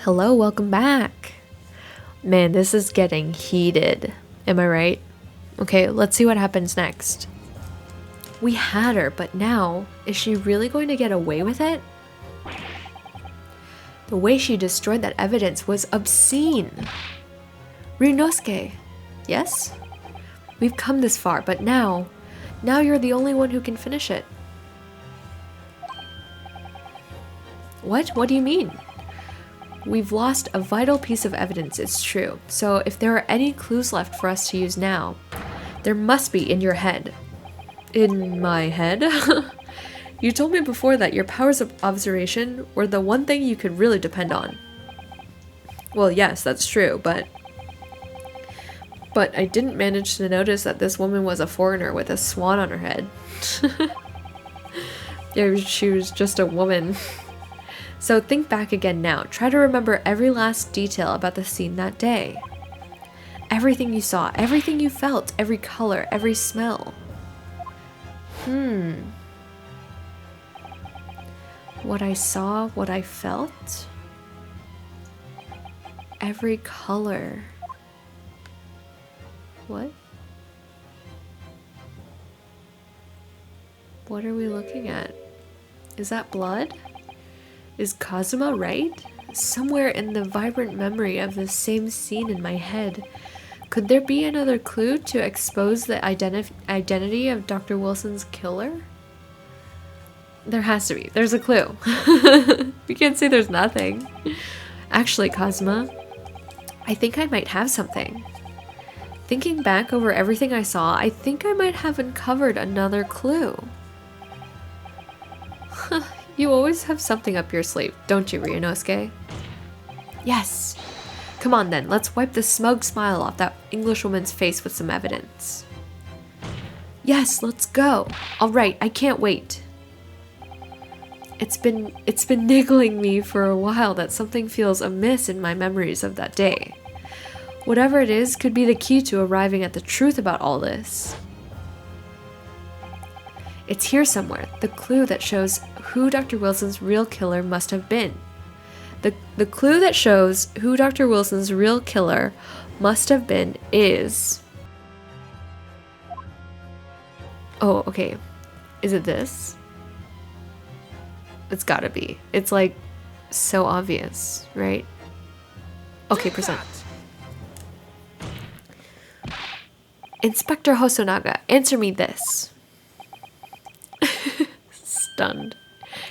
Hello, welcome back. Man, this is getting heated. Am I right? Okay, let's see what happens next. We had her, but now, is she really going to get away with it? The way she destroyed that evidence was obscene. Ryunosuke, yes? We've come this far, but now you're the only one who can finish it. What? What do you mean? We've lost a vital piece of evidence, it's true. So if there are any clues left for us to use now, there must be in your head. In my head? You told me before that your powers of observation were the one thing you could really depend on. Well, yes, that's true, but I didn't manage to notice that this woman was a foreigner with a swan on her head. Yeah, she was just a woman. So think back again now. Try to remember every last detail about the scene that day. Everything you saw, everything you felt, every color, every smell. What I saw, what I felt. Every color. What? What are we looking at? Is that blood? Is Kazuma right? Somewhere in the vibrant memory of the same scene in my head. Could there be another clue to expose the identity of Dr. Wilson's killer? There has to be. There's a clue. We can't say there's nothing. Actually, Kazuma, I think I might have something. Thinking back over everything I saw, I think I might have uncovered another clue. You always have something up your sleeve, don't you, Ryunosuke? Yes. Come on then, let's wipe the smug smile off that Englishwoman's face with some evidence. Yes, let's go. All right, I can't wait. It's been niggling me for a while that something feels amiss in my memories of that day. Whatever it is could be the key to arriving at the truth about all this. It's here somewhere, the clue that shows who Dr. Wilson's real killer must have been. The clue that shows who Dr. Wilson's real killer must have been is... Oh, okay. Is it this? It's gotta be. It's like so obvious, right? Okay, present. Inspector Hosonaga, answer me this. Stunned.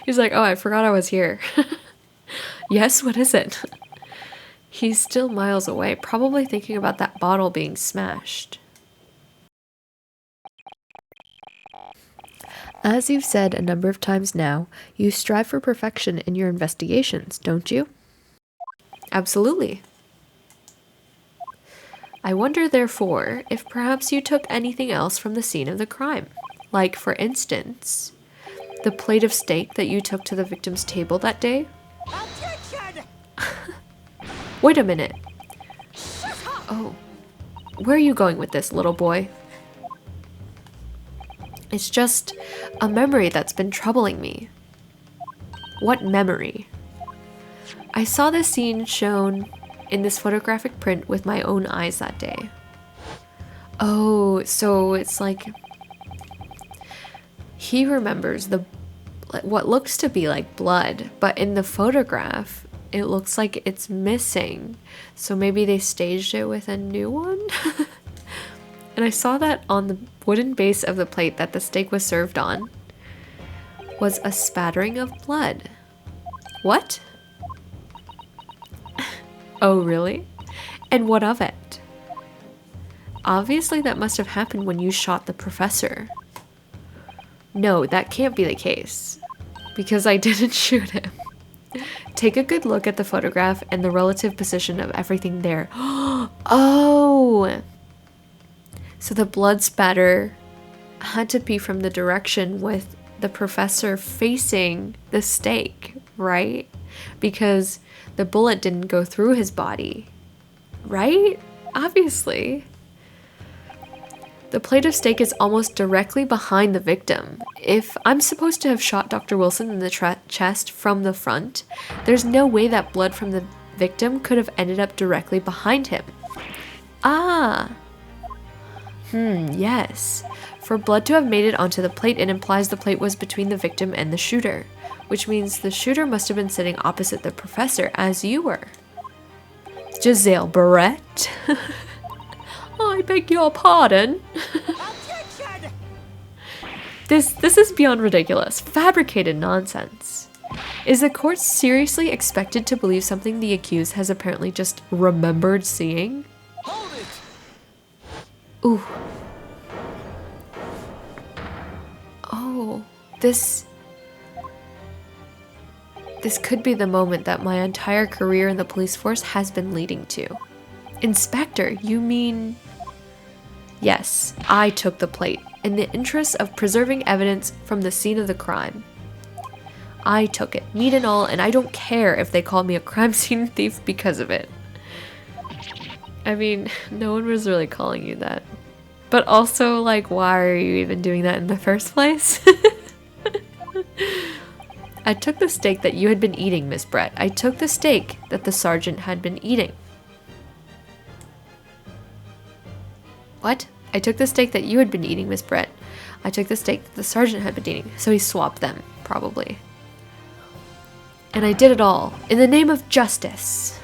He's like, oh, I forgot I was here. Yes, what is it? He's still miles away, probably thinking about that bottle being smashed. As you've said a number of times now, you strive for perfection in your investigations, don't you? Absolutely. I wonder, therefore, if perhaps you took anything else from the scene of the crime. Like, for instance, the plate of steak that you took to the victim's table that day? Wait a minute. Oh, where are you going with this, little boy? It's just a memory that's been troubling me. What memory? I saw this scene shown in this photographic print with my own eyes that day. Oh, so it's like he remembers what looks to be like blood, but in the photograph it looks like it's missing. So maybe they staged it with a new one? And I saw that on the wooden base of the plate that the steak was served on was a spattering of blood. What? Oh, really? And what of it? Obviously that must have happened when you shot the professor. No, that can't be the case, because I didn't shoot him. Take a good look at the photograph and the relative position of everything there. Oh! So the blood spatter had to be from the direction with the professor facing the steak, right? Because the bullet didn't go through his body, right? Obviously. The plate of steak is almost directly behind the victim. If I'm supposed to have shot Dr. Wilson in the chest from the front, there's no way that blood from the victim could have ended up directly behind him. Ah! Yes. For blood to have made it onto the plate, it implies the plate was between the victim and the shooter, which means the shooter must have been sitting opposite the professor, as you were. Giselle Barrett? I beg your pardon. This is beyond ridiculous. Fabricated nonsense. Is the court seriously expected to believe something the accused has apparently just remembered seeing? Hold it. Ooh. Oh, this could be the moment that my entire career in the police force has been leading to. Inspector, you mean... Yes, I took the plate, in the interest of preserving evidence from the scene of the crime. I took it, meat and all, and I don't care if they call me a crime scene thief because of it. I mean, no one was really calling you that. But also, like, why are you even doing that in the first place? I took the steak that you had been eating, Miss Brett. I took the steak that the sergeant had been eating. What? I took the steak that you had been eating, Miss Brett. I took the steak that the sergeant had been eating. So he swapped them, probably. And I did it all in the name of justice.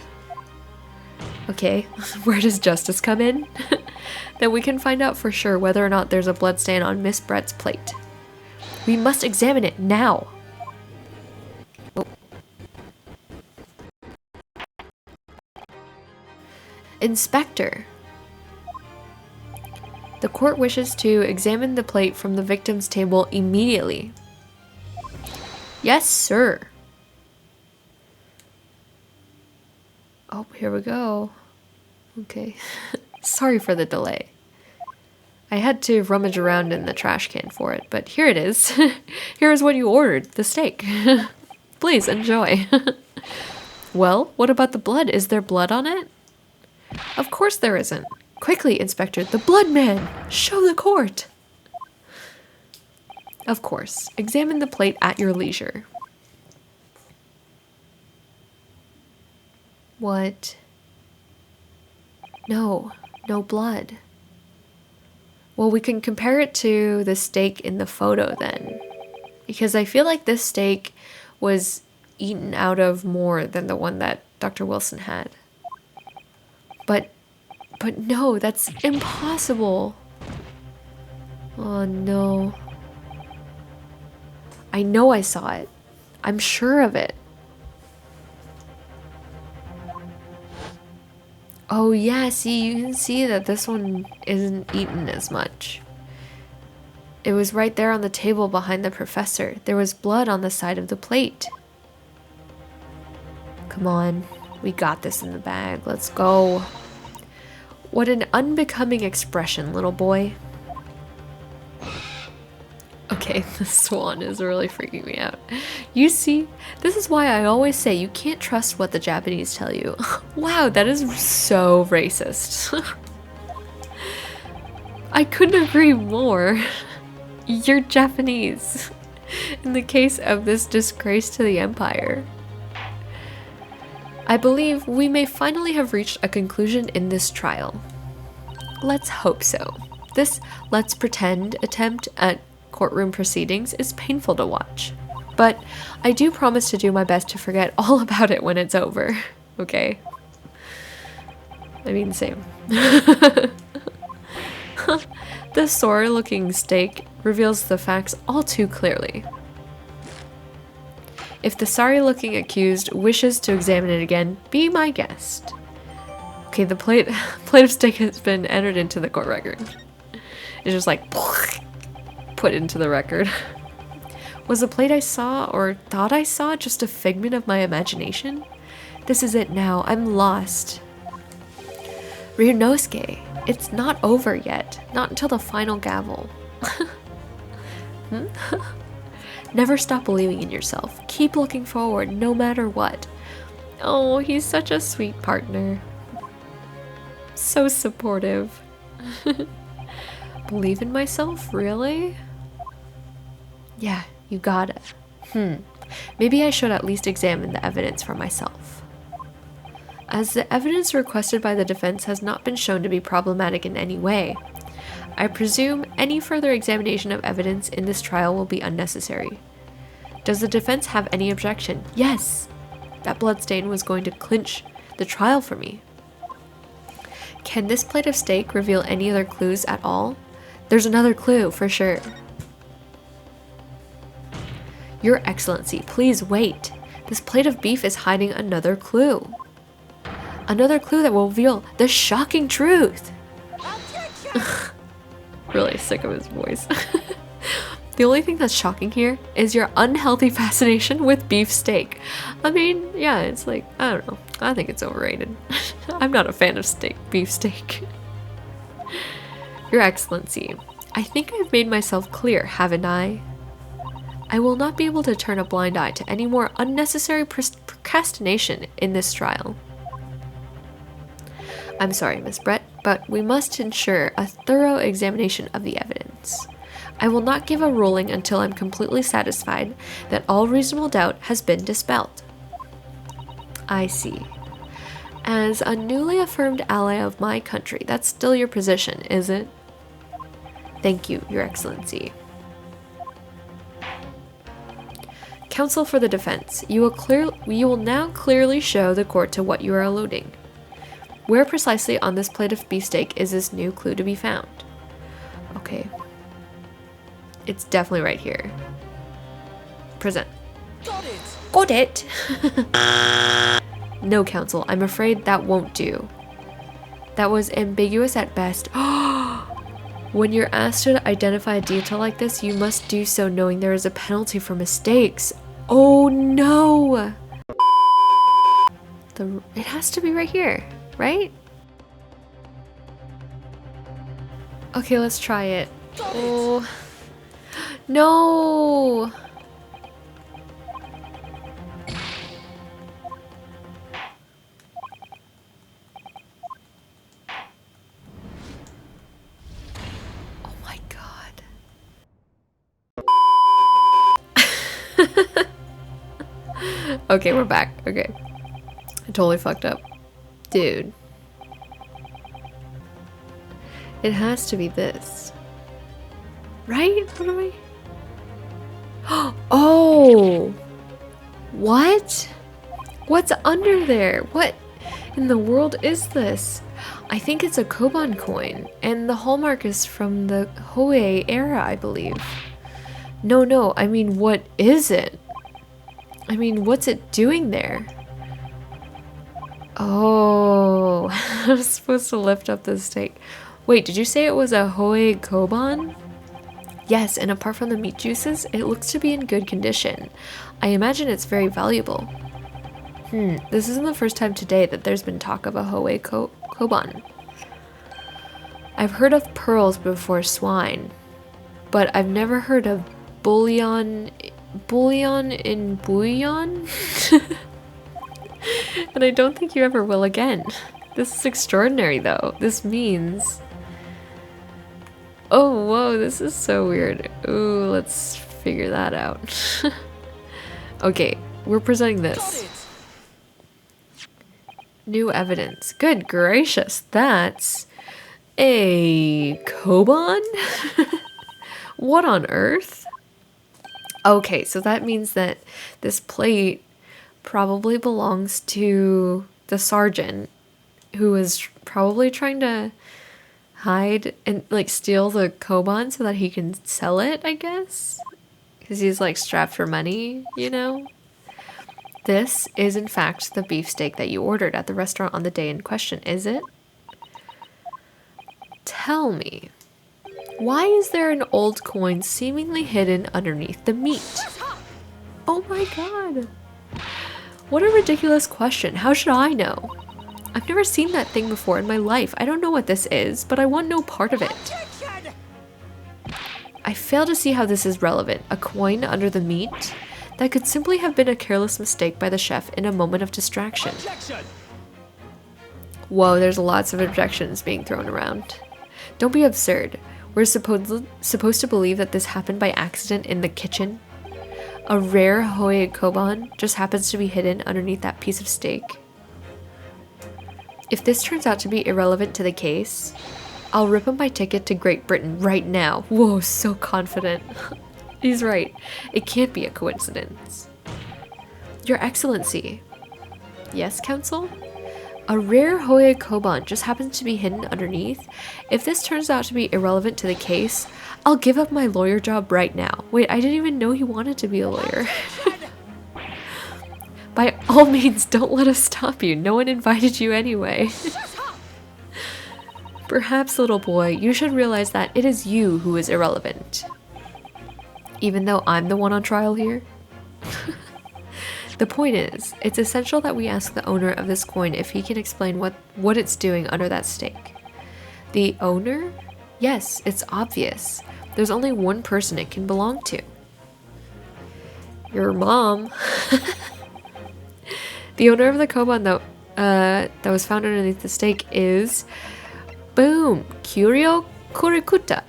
Okay, where does justice come in? That we can find out for sure whether or not there's a bloodstain on Miss Brett's plate. We must examine it now. Oh. Inspector. The court wishes to examine the plate from the victim's table immediately. Yes, sir. Oh, here we go. Okay. Sorry for the delay. I had to rummage around in the trash can for it, but here it is. Here is what you ordered, the steak. Please enjoy. Well, what about the blood? Is there blood on it? Of course there isn't. Quickly, Inspector, the blood man! Show the court! Of course. Examine the plate at your leisure. What? No blood. Well, we can compare it to the steak in the photo then. Because I feel like this steak was eaten out of more than the one that Dr. Wilson had. But no, that's impossible. Oh no. I know I saw it. I'm sure of it. Oh yeah, see, you can see that this one isn't eaten as much. It was right there on the table behind the professor. There was blood on the side of the plate. Come on, we got this in the bag. Let's go. What an unbecoming expression, little boy. Okay, the swan is really freaking me out. You see, this is why I always say you can't trust what the Japanese tell you. Wow, that is so racist. I couldn't agree more. You're Japanese. In the case of this disgrace to the empire. I believe we may finally have reached a conclusion in this trial. Let's hope so. This let's pretend attempt at courtroom proceedings is painful to watch, but I do promise to do my best to forget all about it when it's over, okay? I mean, same. The sore-looking steak reveals the facts all too clearly. If the sorry-looking accused wishes to examine it again, be my guest. Okay, the plate of steak has been entered into the court record. It's just like put into the record. Was the plate I saw or thought I saw just a figment of my imagination? This is it now. I'm lost. Ryunosuke, it's not over yet. Not until the final gavel. Never stop believing in yourself. Keep looking forward, no matter what. Oh, he's such a sweet partner. So supportive. Believe in myself? Really? Yeah, you got it. Maybe I should at least examine the evidence for myself. As the evidence requested by the defense has not been shown to be problematic in any way, I presume any further examination of evidence in this trial will be unnecessary. Does the defense have any objection? Yes! That bloodstain was going to clinch the trial for me. Can this plate of steak reveal any other clues at all? There's another clue, for sure. Your Excellency, please wait. This plate of beef is hiding another clue. Another clue that will reveal the shocking truth. Really sick of his voice. The only thing that's shocking here is your unhealthy fascination with beef steak. I mean, yeah, it's like, I don't know. I think it's overrated. I'm not a fan of beef steak. Your Excellency, I think I've made myself clear, haven't I? I will not be able to turn a blind eye to any more unnecessary procrastination in this trial. I'm sorry, Miss Brett, but we must ensure a thorough examination of the evidence. I will not give a ruling until I'm completely satisfied that all reasonable doubt has been dispelled. I see. As a newly affirmed ally of my country, that's still your position, is it? Thank you, Your Excellency. Counsel for the defense, you will now clearly show the court to what you are alluding. Where precisely on this plate of beefsteak is this new clue to be found? Okay. It's definitely right here. Present. Got it! Got it! No, counsel, I'm afraid that won't do. That was ambiguous at best. When you're asked to identify a detail like this, you must do so knowing there is a penalty for mistakes. Oh no! It has to be right here, right? Okay, let's try it. Oh. No! Oh my god. Okay, we're back. Okay. I totally fucked up. Dude. It has to be this. Right? What am I? Oh! What? What's under there? What in the world is this? I think it's a Koban coin, and the hallmark is from the Hoei era, I believe. No, I mean, what is it? I mean, what's it doing there? Oh, I was supposed to lift up the steak. Wait, did you say it was a Hoei Koban? Yes, and apart from the meat juices, it looks to be in good condition. I imagine it's very valuable. This isn't the first time today that there's been talk of a Hoei Koban. I've heard of pearls before swine, but I've never heard of bouillon in bouillon? And I don't think you ever will again. This is extraordinary though. This means... Oh, whoa, this is so weird. Ooh, let's figure that out. Okay, we're presenting this. New evidence. Good gracious, that's a Koban? What on earth? Okay, so that means that this plate probably belongs to the sergeant who is probably trying to hide and like steal the Koban so that he can sell it, I guess, because he's like strapped for money, you know. This is in fact the beefsteak that you ordered at the restaurant on the day in question, is it? Tell me, why is there an old coin seemingly hidden underneath the meat? Oh my god, what a ridiculous question. How should I know? I've never seen that thing before in my life. I don't know what this is, but I want no part of it. I fail to see how this is relevant. A coin under the meat? That could simply have been a careless mistake by the chef in a moment of distraction. Whoa, there's lots of objections being thrown around. Don't be absurd. We're supposed to believe that this happened by accident in the kitchen? A rare Hoei Koban just happens to be hidden underneath that piece of steak? If this turns out to be irrelevant to the case, I'll rip up my ticket to Great Britain right now. Whoa, so confident. He's right. It can't be a coincidence. Your Excellency. Yes, Counsel? A rare Hoye Koban just happens to be hidden underneath. If this turns out to be irrelevant to the case, I'll give up my lawyer job right now. Wait, I didn't even know he wanted to be a lawyer. By all means, don't let us stop you. No one invited you anyway. Perhaps, little boy, you should realize that it is you who is irrelevant. Even though I'm the one on trial here. The point is, it's essential that we ask the owner of this coin if he can explain what it's doing under that stake. The owner? Yes, it's obvious. There's only one person it can belong to. Your mom. The owner of the koban that was found underneath the stake is... Boom! Kyuryo Kurikuta.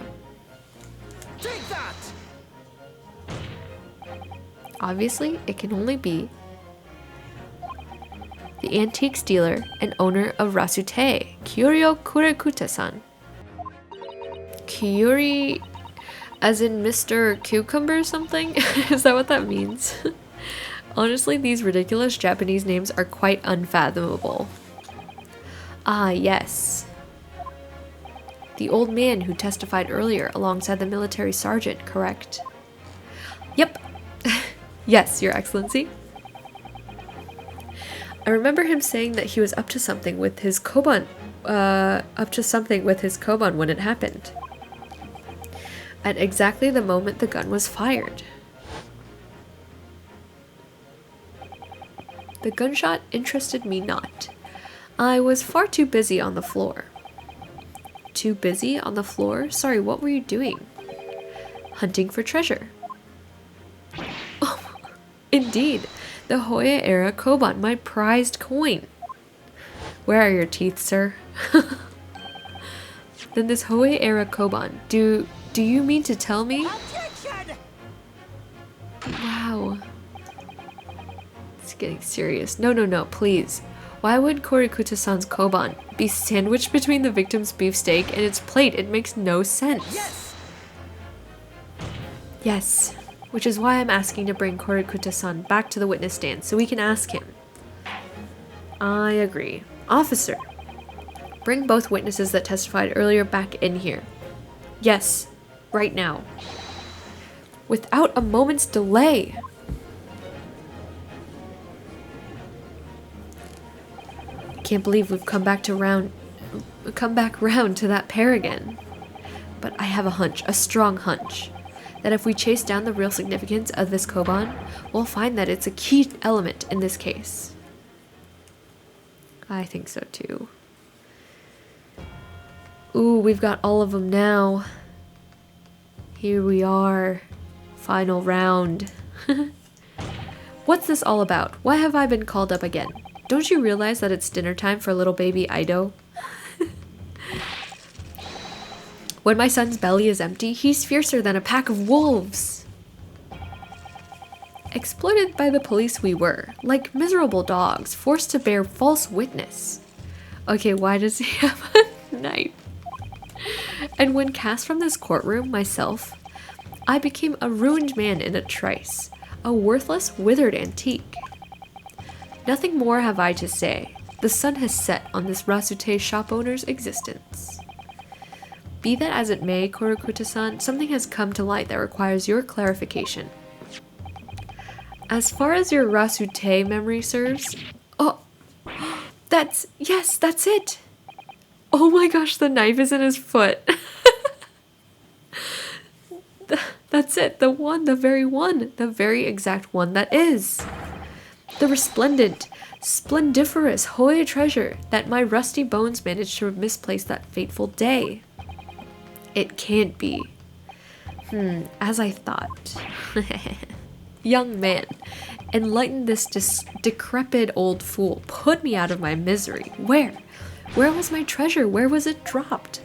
Take that! Obviously, it can only be the antiques dealer and owner of Rasute, Kyuryo Kurikuta-san. Kyuri, as in Mr. Cucumber or something? Is that what that means? Honestly, these ridiculous Japanese names are quite unfathomable. Ah, yes. The old man who testified earlier alongside the military sergeant, correct? Yep. Yes, Your Excellency. I remember him saying that he was up to something with his koban, when it happened. At exactly the moment the gun was fired. The gunshot interested me not. I was far too busy on the floor. Too busy on the floor? Sorry, what were you doing? Hunting for treasure. Oh, indeed. The Hoya era koban, my prized coin. Where are your teeth, sir? Then this Hoya era koban, do you mean to tell me? Objection! Wow. It's getting serious. No, please. Why would Kurikuta-san's koban be sandwiched between the victim's beefsteak and its plate? It makes no sense. Yes! Yes. Which is why I'm asking to bring Kurikuta-san back to the witness stand so we can ask him. I agree. Officer, bring both witnesses that testified earlier back in here. Yes, right now. Without a moment's delay. Can't believe we've come back round to that pair again. But I have a hunch, a strong hunch, that if we chase down the real significance of this koban, we'll find that it's a key element in this case. I think so too. Ooh, we've got all of them now. Here we are. Final round. What's this all about? Why have I been called up again? Don't you realize that it's dinner time for little baby Ido? When my son's belly is empty, he's fiercer than a pack of wolves. Exploited by the police we were, like miserable dogs, forced to bear false witness. Okay, why does he have a knife? And when cast from this courtroom myself, I became a ruined man in a trice, a worthless, withered antique. Nothing more have I to say. The sun has set on this Rasute shop owner's existence. Be that as it may, Kurikuta-san, something has come to light that requires your clarification. As far as your Rasute memory serves... Oh, that's it! Oh my gosh, the knife is in his foot. That's it, the very exact one that is. The resplendent, splendiferous Hoya treasure that my rusty bones managed to misplace that fateful day. It can't be. As I thought. Young man, enlighten this decrepit old fool. Put me out of my misery. Where? Where was my treasure? Where was it dropped?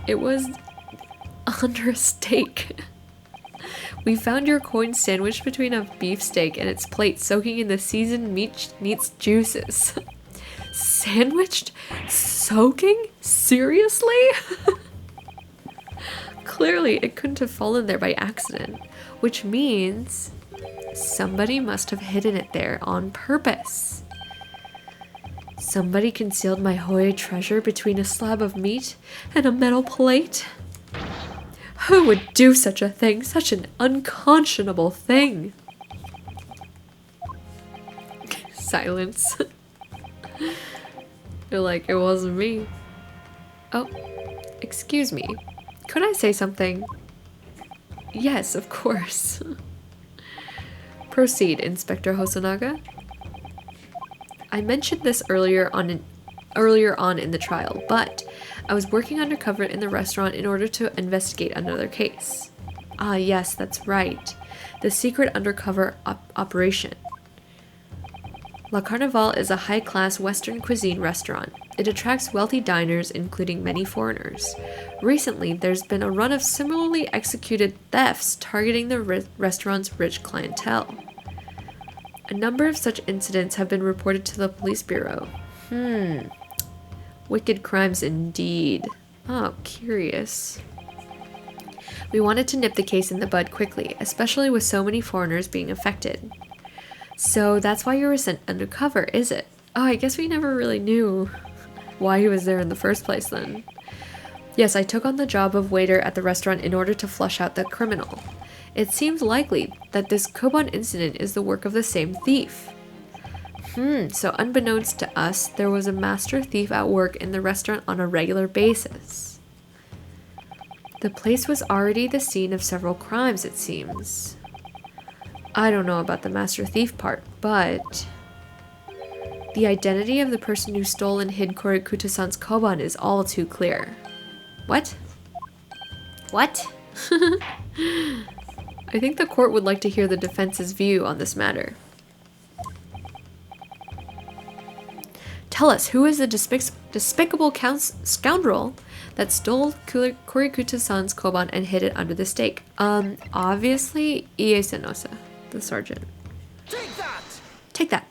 It was under a steak. We found your coin sandwiched between a beefsteak and its plate, soaking in the seasoned meat's juices. Sandwiched? Soaking? Seriously? Clearly, it couldn't have fallen there by accident, which means somebody must have hidden it there on purpose. Somebody concealed my Hoya treasure between a slab of meat and a metal plate? Who would do such a thing? Such an unconscionable thing. Silence. You're like, it wasn't me. Oh, excuse me. Could I say something? Yes, of course. Proceed, Inspector Hosonaga. I mentioned this earlier on in the trial, but I was working undercover in the restaurant in order to investigate another case. Ah, yes, that's right. The secret undercover operation. La Carnival is a high-class Western cuisine restaurant. It attracts wealthy diners, including many foreigners. Recently, there's been a run of similarly executed thefts targeting the restaurant's rich clientele. A number of such incidents have been reported to the police bureau. Wicked crimes indeed. Oh, curious. We wanted to nip the case in the bud quickly, especially with so many foreigners being affected. So that's why you were sent undercover, is it? Oh, I guess we never really knew why he was there in the first place then. Yes, I took on the job of waiter at the restaurant in order to flush out the criminal. It seems likely that this Koban incident is the work of the same thief. So unbeknownst to us, there was a master thief at work in the restaurant on a regular basis. The place was already the scene of several crimes, it seems. I don't know about the master thief part, but the identity of the person who stole and hid Korikuta-san's koban is all too clear. What? What? I think the court would like to hear the defense's view on this matter. Tell us, who is the despicable scoundrel that stole Korikuta-san's koban and hid it under the stake? Obviously, Acer Nosa, the sergeant. Take that! Take that.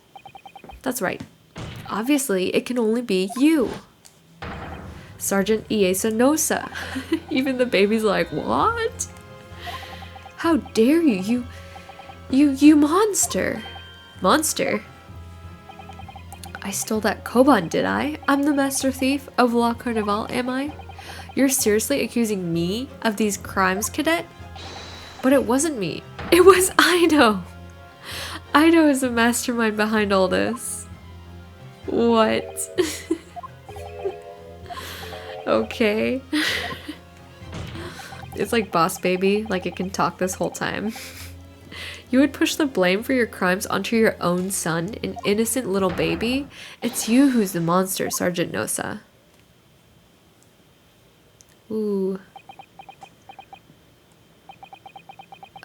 That's right. Obviously, it can only be you. Sergeant Acer Nosa. Even the baby's like, what? How dare you? You monster. Monster? I stole that koban, did I? I'm the master thief of La Carnival, am I? You're seriously accusing me of these crimes, cadet? But it wasn't me. It was Aido. Aido is the mastermind behind all this. What? Okay. It's like Boss Baby, like it can talk this whole time. You would push the blame for your crimes onto your own son, an innocent little baby? It's you who's the monster, Sergeant Nosa. Ooh.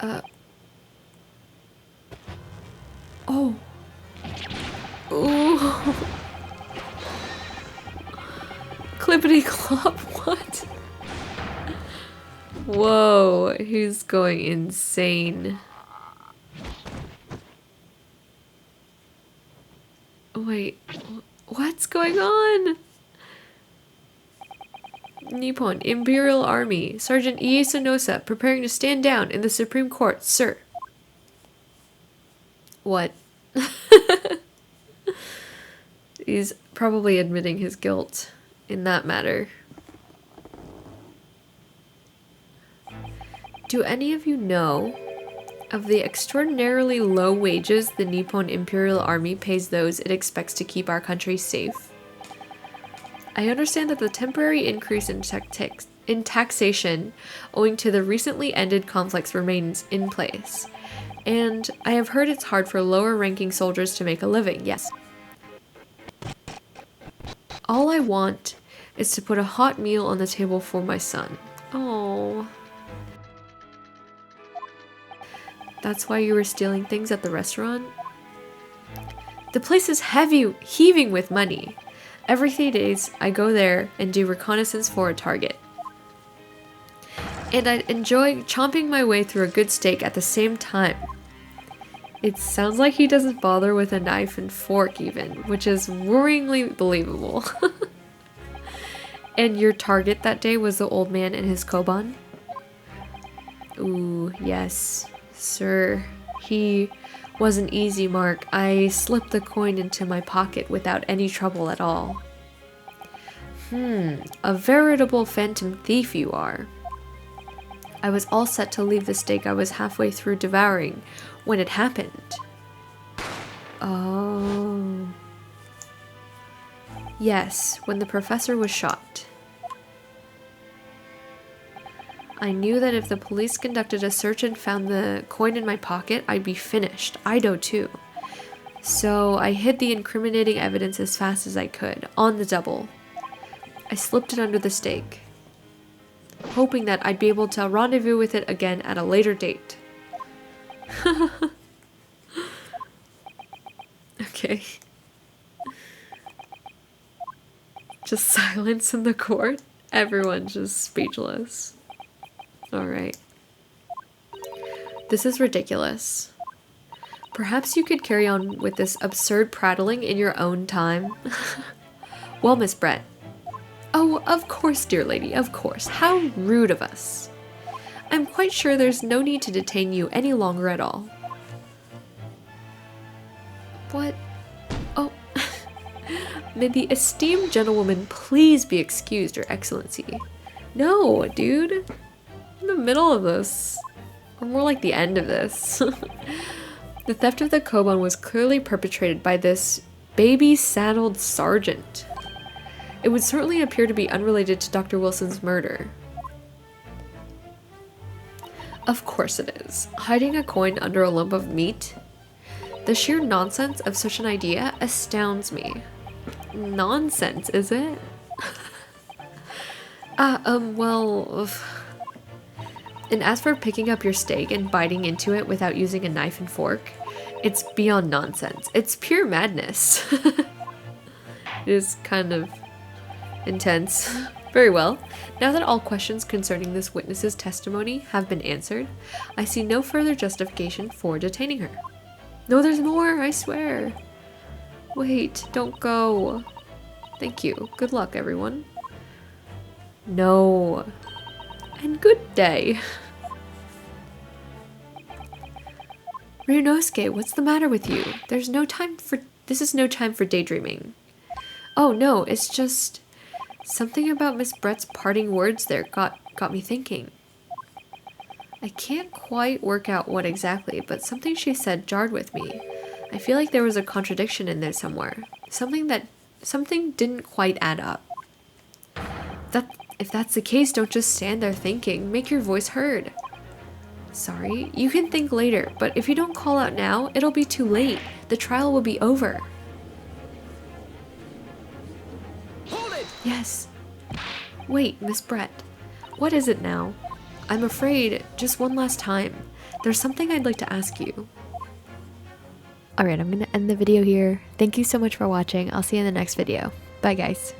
Oh. Ooh. Clippity clop, what? Whoa, he's going insane. Wait, what's going on? Nippon Imperial Army, Sergeant Acer Nosa, preparing to stand down in the Supreme Court, sir. What? He's probably admitting his guilt in that matter. Do any of you know of the extraordinarily low wages the Nippon Imperial Army pays those it expects to keep our country safe? I understand that the temporary increase in taxation owing to the recently ended conflicts remains in place. And I have heard it's hard for lower-ranking soldiers to make a living, yes. All I want is to put a hot meal on the table for my son. Oh. That's why you were stealing things at the restaurant? The place is heaving with money. Every 3 days, I go there and do reconnaissance for a target. And I enjoy chomping my way through a good steak at the same time. It sounds like he doesn't bother with a knife and fork even, which is worryingly believable. And your target that day was the old man and his koban? Ooh, yes, sir. He was an easy mark. I slipped the coin into my pocket without any trouble at all. A veritable phantom thief you are. I was all set to leave the steak I was halfway through devouring when it happened. Oh. Yes, when the professor was shot. I knew that if the police conducted a search and found the coin in my pocket, I'd be finished. Ido too. So I hid the incriminating evidence as fast as I could, on the double. I slipped it under the steak, hoping that I'd be able to rendezvous with it again at a later date. Okay. Just silence in the court. Everyone's just speechless. Alright. This is ridiculous. Perhaps you could carry on with this absurd prattling in your own time. Well, Miss Brett. Oh, of course, dear lady, of course. How rude of us. I'm quite sure there's no need to detain you any longer at all. What? Oh. May the esteemed gentlewoman please be excused, Your Excellency. No, dude. In the middle of this. Or more like the end of this. The theft of the koban was clearly perpetrated by this baby-saddled sergeant. It would certainly appear to be unrelated to Dr. Wilson's murder. Of course it is. Hiding a coin under a lump of meat? The sheer nonsense of such an idea astounds me. Nonsense, is it? Well... And as for picking up your steak and biting into it without using a knife and fork, it's beyond nonsense. It's pure madness. It is kind of intense. Very well. Now that all questions concerning this witness's testimony have been answered, I see no further justification for detaining her. No, there's more, I swear. Wait, don't go. Thank you. Good luck, everyone. No. And good day. Ryunosuke, what's the matter with you? This is no time for daydreaming. Oh no, it's just something about Miss Brett's parting words there got me thinking. I can't quite work out what exactly, but something she said jarred with me. I feel like there was a contradiction in there somewhere. Something didn't quite add up. If that's the case, don't just stand there thinking. Make your voice heard. Sorry, you can think later, but if you don't call out now, it'll be too late. The trial will be over. Hold it! Yes. Wait, Miss Brett. What is it now? I'm afraid, just one last time. There's something I'd like to ask you. Alright, I'm going to end the video here. Thank you so much for watching. I'll see you in the next video. Bye, guys.